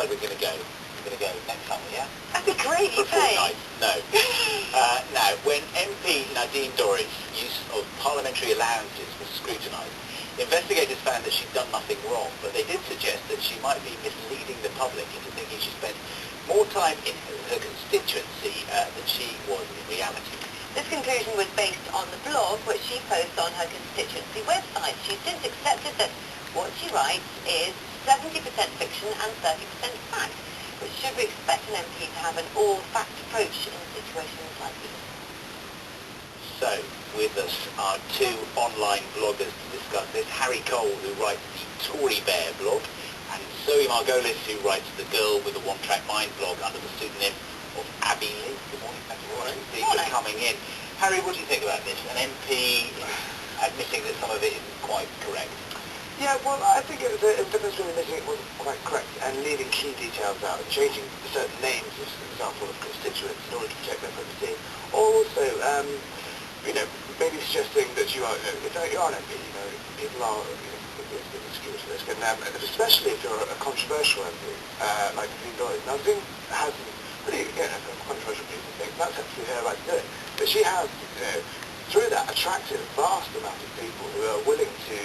decide we're going to go. We're going to go next summer, yeah? That'd be great, For you pay. a fortnight. No. Now, when MP Nadine Dorries' use of parliamentary allowances was scrutinised, investigators found that she'd done nothing wrong, but they did suggest that she might be misleading the public into thinking she spent more time in her constituency than she was in reality. This conclusion was based on the blog which she posts on her constituency website. She's since accepted that what she writes is 70% fiction and 30% fact. But should we expect an MP to have an all-fact approach in situations like these? So, with us are two online bloggers to discuss this. Harry Cole, who writes the Tory Bear blog, and Zoe Margolis, who writes the Girl with the One-Track Mind blog under the pseudonym of Abby Lee. Good morning, thank you for coming in. Harry, what do you think about this? An MP admitting that some of it isn't quite correct? Yeah, well, I think it was a difference between admitting it wasn't quite correct and leaving key details out and changing certain names, as an example, of constituents in order to protect their privacy. Or also, maybe suggesting that you are, you are an MP, people are, insecure to this, and especially if you're a controversial MP, like Nadine Dorries. Now, Nadine has pretty, controversial people think, that's actually her right to do it. But she has, through that, attracted a vast amount of people who are willing to,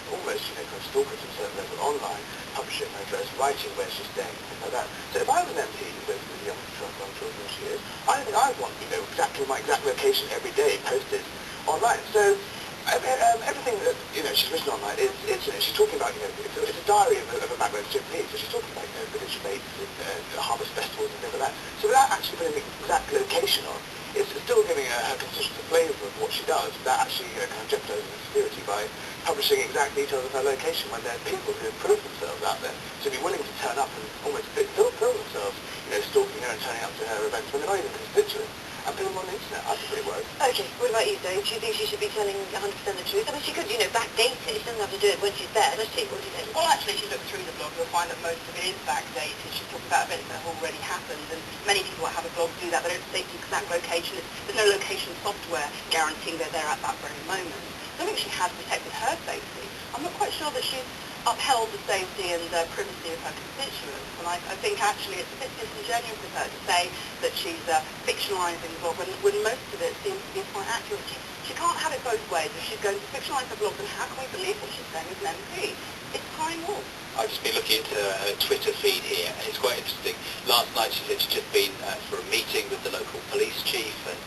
almost, stalk her to a certain level online, publishing her address, writing where she's staying, things like that. So if I was an MP with a young children as she is, I think I'd want, exactly my exact location every day posted online. So everything that, she's written online is, she's talking about, it's a diary of a background MP, so she's talking about, village debates and harvest festivals and things like that. So without actually putting the exact location on, it's still giving her constituents a flavour of what she does without actually jeopardising her security by publishing exact details of her location when there are people who have proved themselves out there to be willing to turn up and almost film themselves, stalking her and turning up to her events when they're not even constituents. And put them on the internet. I'd be pretty worried. Okay, what about you, Zoe? Do you think she should be telling 100% the truth? I mean, she could, backdate it. She doesn't have to do it when she's there, does she? What do you think? Well, actually, if you look through the blog, you'll find that most of it is backdated. She's talking about events that have already happened, and many people that have a blog do that. They don't state the exact location. There's no location software guaranteeing they're there at that very moment. So I think she has protected her safety. I'm not quite sure that she's upheld the safety and privacy of her constituents, and I think actually it's a bit disingenuous of her to say that she's fictionalising the blog when most of it seems to be quite accurate. She can't have it both ways. If she's going to fictionalise her blog, then how can we believe what she's saying as an MP? It's time war. I've just been looking into her Twitter feed here, and it's quite interesting. Last night she said she'd just been for a meeting with the local police chief, and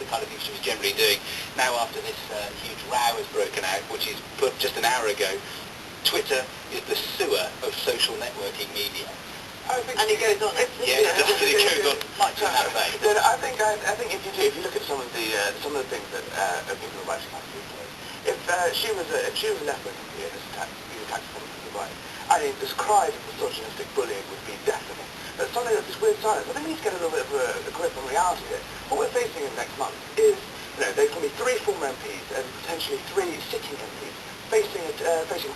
the kind of thing she was generally doing. Now, after this huge row has broken out, which is put just an hour ago, Twitter is the sewer of social networking media. And it goes on. Yeah, it does. It goes on much in that way. I think if you look at some of the things that people are writing about these days, if she was a left-wing MP and this attack from the right, I think this cries of misogynistic bullying would be deafening. But suddenly there's this weird silence. I think we need to get a little bit of a grip on reality here. What we're facing in next month is, there's going to be 3 former MPs and potentially 3 sitting MPs facing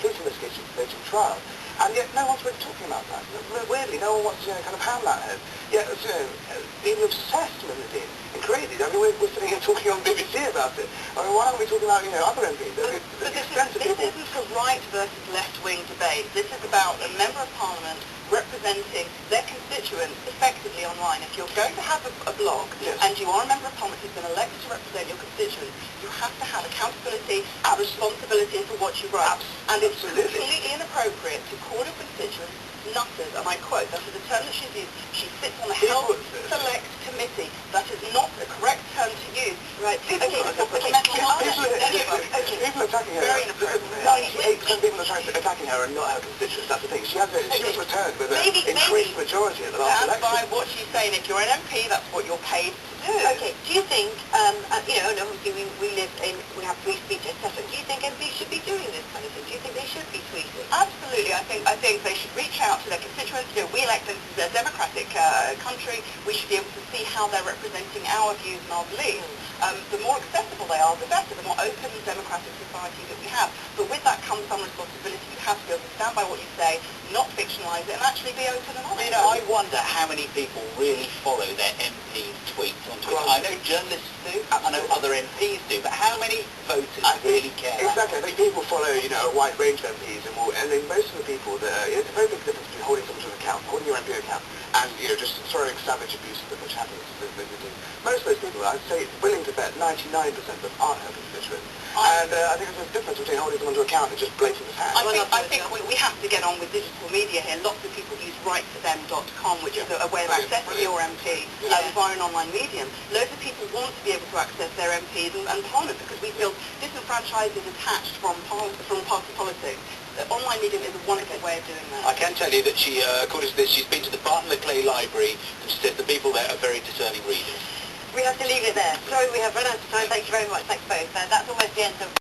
police investigation, facing trial, and yet no one's really talking about that. Weirdly, no one wants to kind of ham that head. Yet, even obsessed with Nadine and crazy. I mean, we're sitting here talking on BBC about it. I mean, why aren't we talking about other MPs? But this isn't a right versus left-wing debate. This is about a member of Parliament representing their constituents effectively online. If you're going to have a blog, yes, and you are a member of Parliament who's been elected to represent your constituents, you have to have accountability and responsibility for what you write. And it's completely inappropriate to call your constituents nutters, and I quote, that is a term that she's used, she sits on the Health Select Committee. That is not the correct term to use. Right. People with mental health people attacking her. Very inappropriate. 98% of people attacking her are not her constituents. That's the thing. She was returned with an increased majority at the last election. By what she's saying, if you're an MP, that's what you're paid to do. Okay. Do you think, and obviously we have free speech, etc. Do you think MPs should be doing this kind of thing? Do you think they should be tweeting? Absolutely. I think they should reach out to their constituents. We elect them to a democratic country. We should be able to see how they're representing our views and our beliefs. The more accessible they are, the better. The more open and democratic society that we have. But with that comes some responsibility. You have to be able to stand by what you say, not fictionalise it, and actually be open and honest. I wonder how many people really follow their MP's tweets on Twitter. I know journalists do, I know other MPs do, but how many voters really care? Exactly. I think people follow, a wide range of MPs, and then most of the people that it's a very big difference between holding someone to account your MP account and, just throwing savage abuse at them, which happens. Most of those people, I'd say, willing to bet 99% of them aren't her constituents. And I think there's a difference between holding someone to account and just blatant as hell. I think we have to get on with digital media here. Lots of people use writeforthem.com, which is a way of accessing your MP via an online medium. Loads of people want to be able to access their MPs and Parliament because we feel disenfranchised is attached from party politics. The online medium is a wonderful way of doing that. I can tell you that she, according to this, she's been to the Barton Le Clay Library and she says the people there are very discerning readers. We have to leave it there. Sorry, we have run out of time. Thank you very much. Thanks both. That's almost the end of